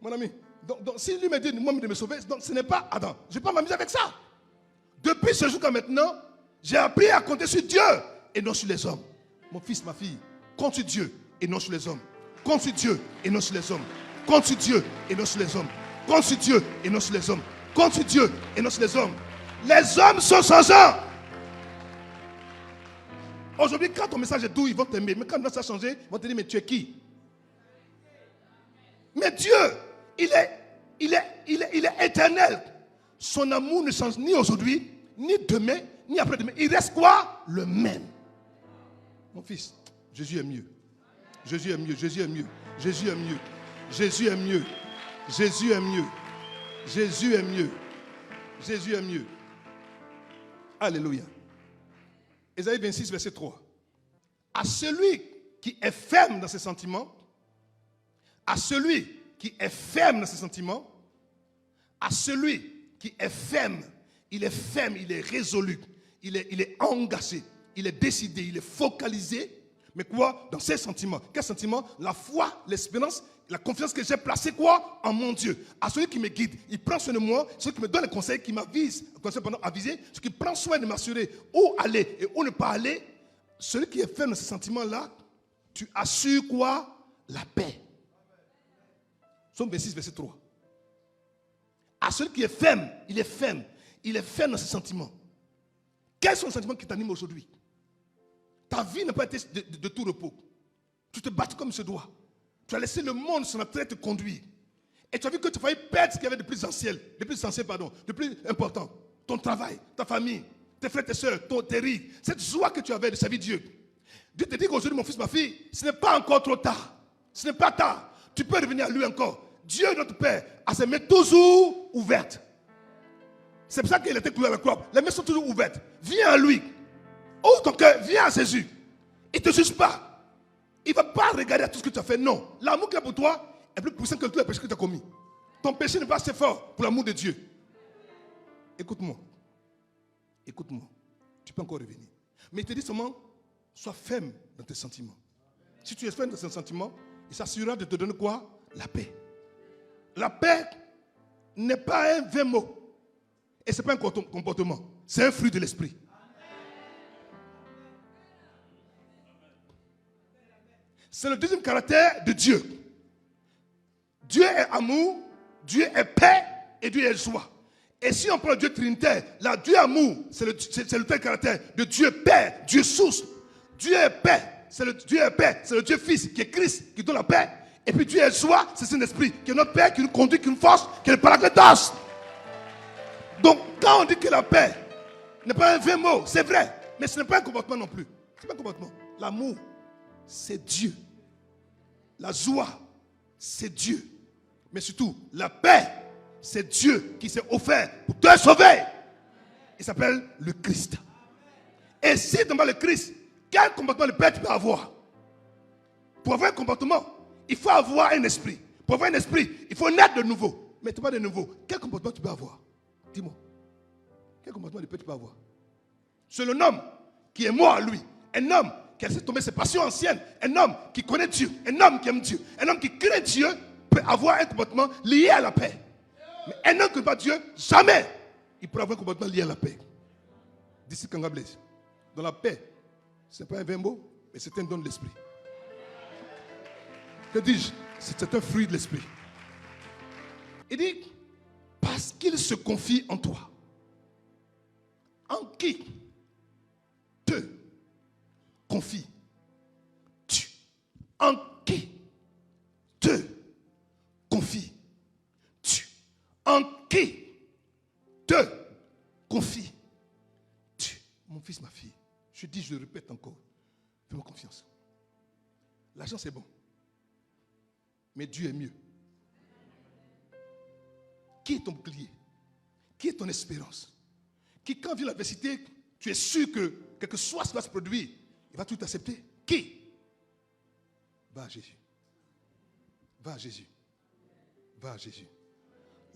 mon ami, donc si lui me dit moi de me sauver, donc ce n'est pas. Attends, je ne vais pas m'amuser avec ça. Depuis ce jour qu'à maintenant, j'ai appris à compter sur Dieu et non sur les hommes. Mon fils, ma fille, compte sur Dieu et non sur les hommes. Compte sur Dieu et non sur les hommes. Compte sur Dieu et non sur les hommes. Compte sur Dieu et non sur les hommes. Compte sur Dieu et non sur les hommes. Les hommes sont changeants. Aujourd'hui, quand ton message est doux, ils vont t'aimer. Mais quand le message a changé, ils vont te dire, mais tu es qui? Mais Dieu, il est éternel. Son amour ne change ni aujourd'hui, ni demain, ni après-demain. Il reste quoi? Le même. Mon fils, Jésus est mieux. Jésus est mieux, Jésus est mieux. Jésus est mieux. Jésus est mieux. Jésus est mieux. Jésus est mieux. Jésus est mieux. Alléluia. Ésaïe 26, verset 3. À celui qui est ferme dans ses sentiments, à celui qui est ferme dans ses sentiments, à celui qui est ferme, il est résolu, il est engagé, il est décidé, il est focalisé. Mais quoi? Dans ses sentiments. Quel sentiment? La foi, l'espérance, la confiance que j'ai placée quoi? En mon Dieu. À celui qui me guide, il prend soin de moi, celui qui me donne les conseils, qui m'avise, pendant aviser, celui qui prend soin de m'assurer où aller et où ne pas aller. Celui qui est ferme dans ces sentiments-là, tu assures quoi? La paix. Psaume 26, verset 3. À celui qui est ferme, il est ferme. Il est ferme dans ses sentiments. Quels sont les sentiments qui t'animent aujourd'hui? Ta vie n'a pas été de tout repos. Tu te bats comme il se doit. Tu as laissé le monde sur la tête te conduire. Et tu as vu que tu faillis perdre ce qu'il y avait de plus essentiel, de plus important. Ton travail, ta famille, tes frères, tes soeurs, tes rires. Cette joie que tu avais de servir Dieu. Dieu te dit qu'aujourd'hui, mon fils, ma fille, ce n'est pas encore trop tard. Ce n'est pas tard. Tu peux revenir à lui encore. Dieu, notre Père, a ses mains toujours ouvertes. C'est pour ça qu'il était cloué à la croix. Les mains sont toujours ouvertes. Viens à lui. Ouvre ton cœur, viens à Jésus. Il ne te juge pas. Il ne va pas regarder à tout ce que tu as fait. Non. L'amour qu'il a pour toi est plus puissant que tous les péchés que tu as commis. Ton péché n'est pas assez fort pour l'amour de Dieu. Écoute-moi. Écoute-moi. Tu peux encore revenir. Mais il te dit seulement, sois ferme dans tes sentiments. Si tu es ferme dans tes sentiments, il s'assurera de te donner quoi? La paix. La paix n'est pas un vain mot. Et ce n'est pas un comportement. C'est un fruit de l'esprit. C'est le deuxième caractère de Dieu. Dieu est amour, Dieu est paix et Dieu est joie. Et si on prend Dieu trinitaire, là, Dieu amour, c'est le tel caractère de Dieu Père, Dieu source. Dieu est paix, c'est le Dieu est paix, c'est le Dieu Fils qui est Christ, qui donne la paix. Et puis Dieu est joie, c'est son esprit, qui est notre Père, qui nous conduit, qui nous force, qui est le paraclétos. Donc quand on dit que la paix n'est pas un vain mot, c'est vrai, mais ce n'est pas un comportement non plus. Ce n'est pas un comportement. L'amour, c'est Dieu. La joie, c'est Dieu. Mais surtout, la paix, c'est Dieu qui s'est offert pour te sauver. Il s'appelle le Christ. Et si tu n'as pas le Christ, quel comportement de paix tu peux avoir? Pour avoir un comportement, il faut avoir un esprit. Pour avoir un esprit, il faut naître de nouveau. Mais tu n'as pas de nouveau. Quel comportement tu peux avoir? Dis-moi. Quel comportement de paix tu peux avoir? C'est un homme qui est mort à lui. Un homme qui a laissé tomber ses passions anciennes. Un homme qui connaît Dieu. Un homme qui aime Dieu. Un homme qui craint Dieu peut avoir un comportement lié à la paix. Mais un homme qui ne connaît pas Dieu, jamais il pourra avoir un comportement lié à la paix. D'ici Kanga Blaise. Dans la paix, ce n'est pas un vain mot, mais c'est un don de l'esprit. Que dis-je? C'est un fruit de l'esprit. Il dit, parce qu'il se confie en toi. En qui te confie-tu? En qui te confie-tu? En qui te confie-tu? Mon fils, ma fille, je dis, je le répète encore, fais-moi confiance. L'argent, c'est bon. Mais Dieu est mieux. Qui est ton bouclier? Qui est ton espérance? Qui, quand vient l'adversité, tu es sûr que quelque que soit ce qui va se produire, il va tout accepter? Qui? Va à Jésus. Va à Jésus. Va à Jésus.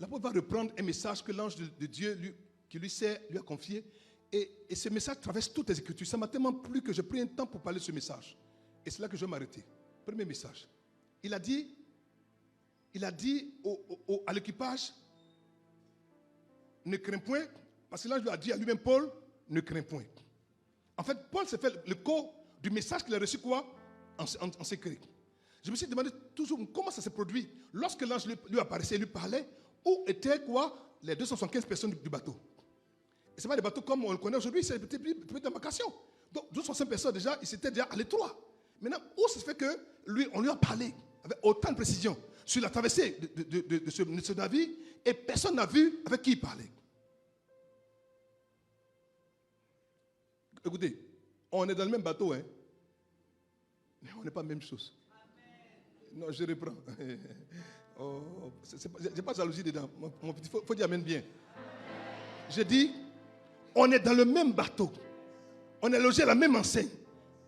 L'apôtre va reprendre un message que l'ange de Dieu qui lui a confié. Et ce message traverse toutes les Écritures. Ça m'a tellement plu que j'ai pris un temps pour parler de ce message. Et c'est là que je vais m'arrêter. Premier message. Il a dit à l'équipage, ne crains point, parce que l'ange lui a dit à lui-même, Paul, ne crains point. En fait, Paul s'est fait le corps du message qu'il a reçu quoi? En secret. Je me suis demandé toujours comment ça s'est produit. Lorsque l'ange lui apparaissait et lui parlait, où étaient quoi? Les 275 personnes du bateau. Et ce n'est pas des bateaux comme on le connaît aujourd'hui, c'est des petites embarcations. Donc 265 personnes déjà, ils étaient déjà à l'étroit. Maintenant, où ça se fait que on lui a parlé avec autant de précision sur la traversée de ce navire et personne n'a vu avec qui il parlait. Écoutez, on est dans le même bateau, hein, mais on n'est pas la même chose. Amen. Non, je reprends. Oh, j'ai pas de jalousie dedans. Mon petit, faut dire amen bien. J'ai dit, on est dans le même bateau. On est logé à la même enseigne.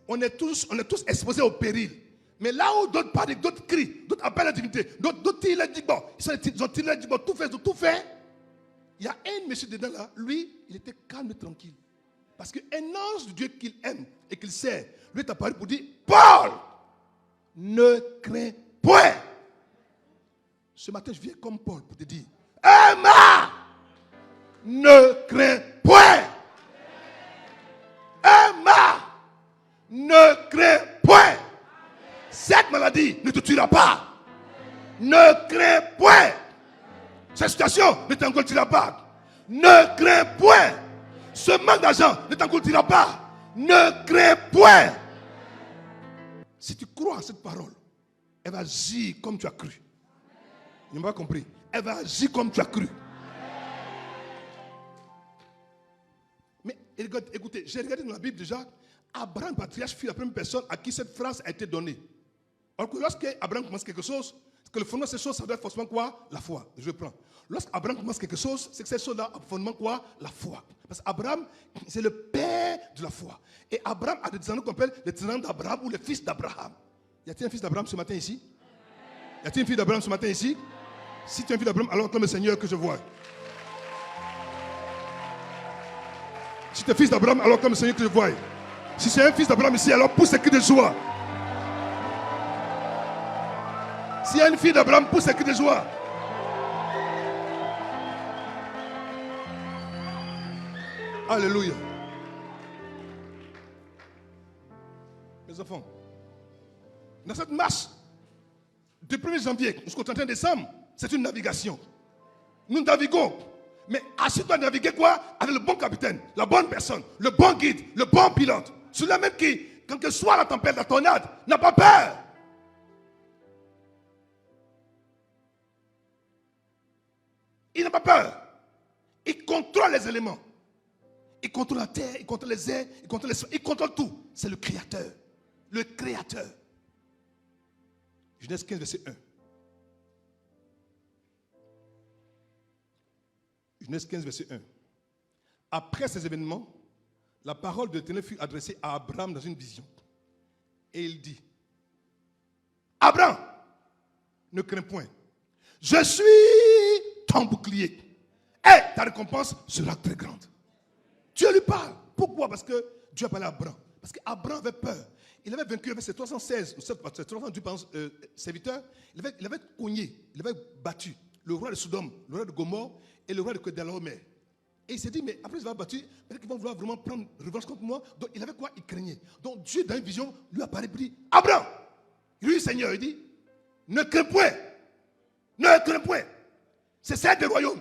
On est tous exposés au péril. Mais là où d'autres parlent, d'autres crient, d'autres appellent la divinité, d'autres tirent les djibons, ils ont tiré les djibons, tout fait. Il y a un monsieur dedans là, lui, il était calme et tranquille. Parce qu'un ange de Dieu qu'il aime et qu'il sert, lui est apparu pour dire, Paul, ne crains point. Ce matin, je viens comme Paul pour te dire, Emma, ne crains point. Emma, ne crains point. Cette maladie ne te tuera pas. Ne crains point. Cette situation ne t'engloutira pas. Ne crains point. Ce manque d'argent ne t'engloutira pas. Ne crains point. Si tu crois à cette parole, elle va agir comme tu as cru. Tu n'as pas compris. Elle va agir comme tu as cru. Mais écoutez, j'ai regardé dans la Bible déjà, Abraham, patriarche, fut la première personne à qui cette phrase a été donnée. Alors que lorsque Abraham commence quelque chose, que le fondement de cette chose, ça doit être forcément quoi? La foi. Je prends. Lorsqu'Abraham commence quelque chose, c'est que cette chose-là a fondement quoi? La foi. Parce qu'Abraham, c'est le père de la foi. Et Abraham a des descendants qu'on appelle les descendants d'Abraham ou les fils d'Abraham. Y a-t-il un fils d'Abraham ce matin ici? Y a-t-il une fille d'Abraham ce matin ici? Si tu es un fils d'Abraham, alors acclame le Seigneur que je vois. Si tu es fils d'Abraham, alors acclame le Seigneur que je vois. Si c'est un fils d'Abraham ici, alors pousse un cri de joie. S'il y a une fille d'Abraham, pousse un cri de joie. Alléluia. Mes enfants, dans cette marche du 1er janvier jusqu'au 31 décembre, c'est une navigation. Nous naviguons. Mais assieds-toi à naviguer quoi? Avec le bon capitaine, la bonne personne, le bon guide, le bon pilote. Celui-là même qui, quand que soit la tempête, la tornade, n'a pas peur. Il n'a pas peur. Il contrôle les éléments. Il contrôle la terre, il contrôle les airs, il contrôle les sols, il contrôle tout. C'est le Créateur. Le Créateur. Genèse 15, verset 1. Genèse 15, verset 1. Après ces événements, la parole de l'Éternel fut adressée à Abraham dans une vision. Et il dit, Abraham, ne crains point. Je suis ton bouclier. Et ta récompense sera très grande. Dieu lui parle. Pourquoi? Parce que Dieu a parlé à Abraham. Parce qu'Abraham avait peur. Il avait vaincu avec ses 316 serviteurs. Il avait cogné, il avait battu le roi de Sodome, le roi de Gomorrhe et le roi de Kedalaomer. Et il s'est dit, mais après il va battu, peut-être qu'ils vont vouloir vraiment prendre revanche contre moi. Donc il avait quoi? Il craignait. Donc Dieu, dans une vision, lui apparaît et dit, Abraham, lui Seigneur, il dit, ne crains point. Ne crains point. C'est ça des royaumes.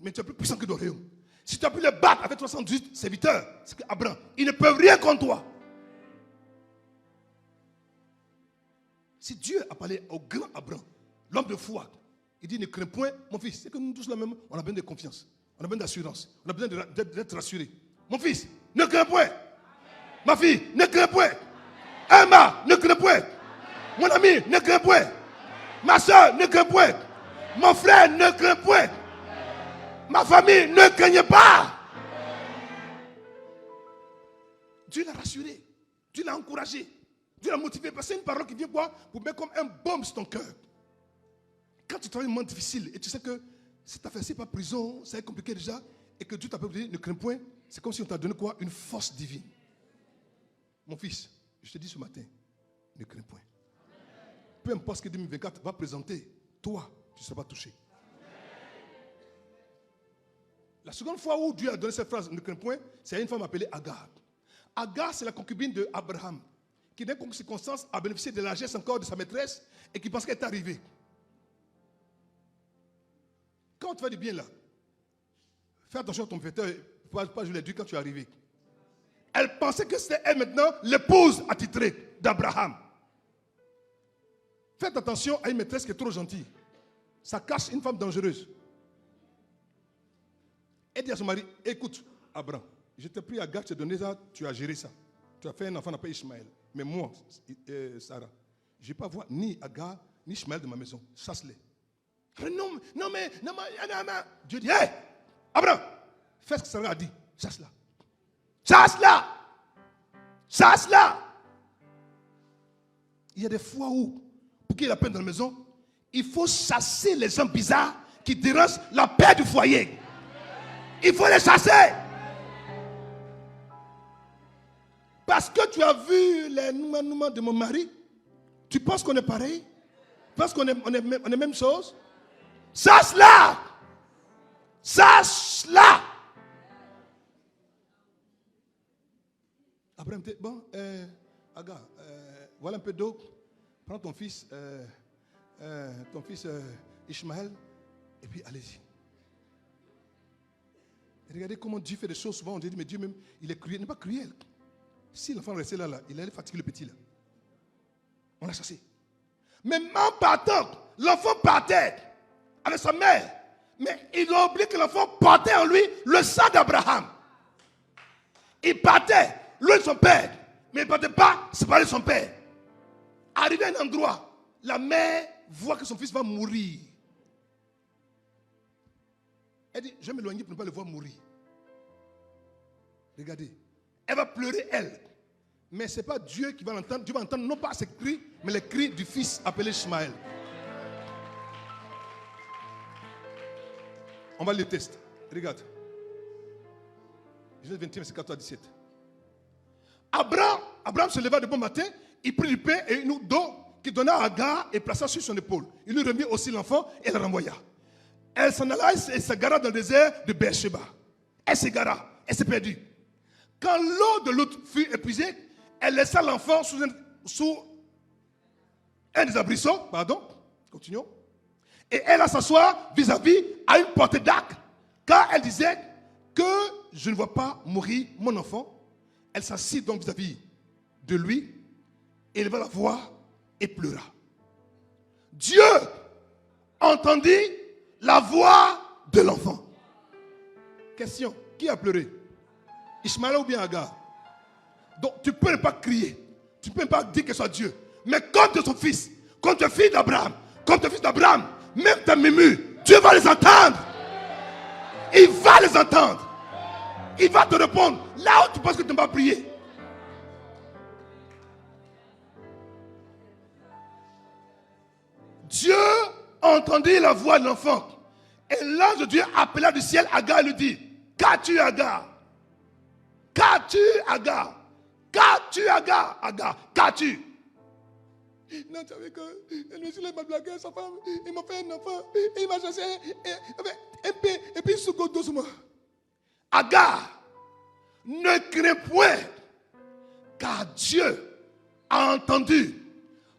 Mais tu es plus puissant que des royaumes. Si tu as pu le battre avec 318 serviteurs, c'est qu'Abraham, ils ne peuvent rien contre toi. Si Dieu a parlé au grand Abraham, l'homme de foi, il dit ne crains point, mon fils. C'est que nous tous là même, on a besoin de confiance, on a besoin d'assurance, on a besoin d'être rassuré. Mon fils, ne crains point. Ma fille, ne crains point. Emma, ne crains point. Mon ami, ne crains point. Ma soeur, ne crains point. Mon frère, ne crains point. Ma famille, ne craignez pas. Dieu l'a rassuré. Dieu l'a encouragé. Dieu l'a motivé. Parce que c'est une parole qui vient quoi? Pour mettre comme un baume sur ton cœur. Quand tu travailles un moment difficile et tu sais que cette affaire, c'est pas prison, c'est compliqué déjà, et que Dieu t'a dit ne crains point, c'est comme si on t'a donné quoi? Une force divine. Mon fils, je te dis ce matin, ne crains point. Peu importe ce que 2024 va présenter, toi, tu ne seras pas touché. La seconde fois où Dieu a donné cette phrase, ne crains point, c'est à une femme appelée Agar. Agar, c'est la concubine d'Abraham, qui dans quelques circonstances a bénéficié de la largesse encore de sa maîtresse et qui pense qu'elle est arrivée. Quand tu fais du bien là, fais attention à ton bienfaiteur, pas jouer les dieux quand tu es arrivé. Elle pensait que c'était elle maintenant l'épouse attitrée d'Abraham. Faites attention à une maîtresse qui est trop gentille. Ça cache une femme dangereuse. Elle dit à son mari, écoute, Abraham, je t'ai pris à garde, je t'ai donné ça, tu as géré ça. Tu as fait un enfant appelé Ishmaël. Mais moi, Sarah, je ne vais pas voir ni Agar, ni Ishmaël de ma maison. Chasse-les. Non, mais. Dieu dit, hé, Abraham, fais ce que Sarah a dit. Chasse-la. Chasse-la. Chasse-la. Il y a des fois où, pour qu'il y ait la paix dans la maison, il faut chasser les gens bizarres qui dérangent la paix du foyer. Il faut les chasser. Parce que tu as vu les noumans de mon mari, tu penses qu'on est pareil? Tu penses qu'on est même chose? Chasse-la! Chasse-la! Abraham dit, bon, Agar, voilà un peu d'eau, prends ton fils, ton fils Ishmaël, et puis allez-y. Regardez comment Dieu fait des choses. Souvent on dit, mais Dieu même, il est cruel. Il n'est pas cruel. Si l'enfant restait là, il allait fatiguer le petit là. On l'a chassé. Mais en partant, l'enfant partait avec sa mère. Mais il a oublié que l'enfant portait en lui le sang d'Abraham. Il partait, loin de son père. Mais il ne partait pas séparé de son père. Arrivé à un endroit, la mère voit que son fils va mourir. Elle dit, je vais m'éloigner pour ne pas le voir mourir. Regardez. Elle va pleurer, elle. Mais ce n'est pas Dieu qui va l'entendre. Dieu va entendre non pas ses cris, mais les cris du fils appelé Ishmaël. On va le tester. Regarde. Genèse 21, verset 14 à 17. Abraham se leva de bon matin, il prit du pain et une outre d'eau qu'il donna à Agar et plaça sur son épaule. Il lui remit aussi l'enfant et la renvoya. Elle s'en alla et s'égara dans le désert de Beersheba. Elle s'égara, elle s'est perdue. Quand l'eau de l'autre fut épuisée, elle laissa l'enfant sous un des arbrisseaux. Continuons. Et elle alla s'asseoir vis-à-vis à une portée d'arc, car elle disait que je ne vois pas mourir mon enfant. Elle s'assit donc vis-à-vis de lui, éleva la voix et pleura. Dieu entendit la voix de l'enfant. Question, qui a pleuré? Ishmaël ou bien Agar? Donc tu ne peux pas crier, tu ne peux pas dire que ce soit Dieu. Mais comme de son fils, comme tu es fils d'Abraham, même tes murmures, Dieu va les entendre. Il va les entendre. Il va te répondre là où tu penses que tu ne vas pas prier. Dieu entendit la voix de l'enfant. Et l'ange de Dieu appela du ciel Agar et lui dit, qu'as-tu Agar? Qu'as-tu Agar? Qu'as-tu Agar? Agar, qu'as-tu? Non, tu savais que le monsieur m'a blagué, sa femme, il m'a fait un enfant, il m'a chassé, et puis il se goûte doucement. Agar, ne crains point, car Dieu a entendu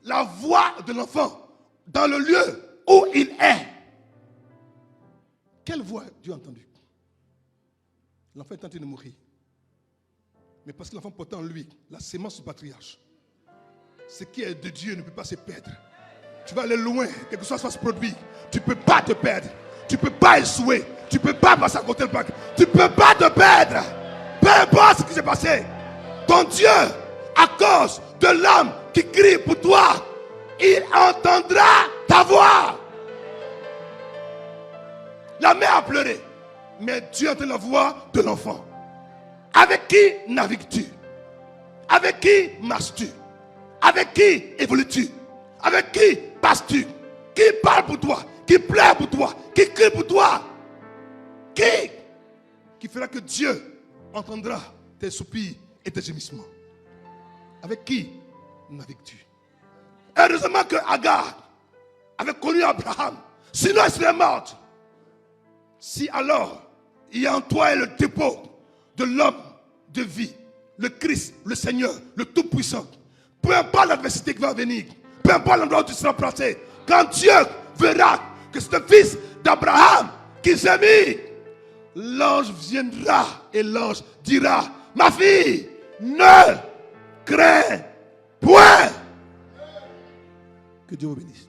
la voix de l'enfant dans le lieu où il est. Quelle voix Dieu a entendu? L'enfant est tenté de mourir. Mais parce que l'enfant portait en lui la sémence du patriarche. Ce qui est de Dieu ne peut pas se perdre. Tu vas aller loin, quelque chose soit produit. Tu ne peux pas te perdre. Tu ne peux pas échouer. Tu ne peux pas passer à côté du bac. Tu ne peux pas te perdre. Peu importe ce qui s'est passé. Ton Dieu, à cause de l'homme qui crie pour toi, il entendra ta voix. La mère a pleuré. Mais Dieu entend la voix de l'enfant. Avec qui navigues-tu? Avec qui marches-tu? Avec qui évolues-tu? Avec qui passes-tu? Qui parle pour toi? Qui pleure pour toi? Qui crie pour toi? Qui fera que Dieu entendra tes soupirs et tes gémissements? Avec qui navigues-tu? Heureusement que Agar avait connu Abraham. Sinon elle serait morte. Si alors il y a en toi le dépôt de l'homme de vie, le Christ, le Seigneur, le Tout-Puissant, peu importe l'adversité qui va venir, peu importe l'endroit où tu seras placé, quand Dieu verra que c'est le fils d'Abraham qui s'est mis, l'ange viendra et l'ange dira, ma fille, ne crains point. Que Dieu vous bénisse.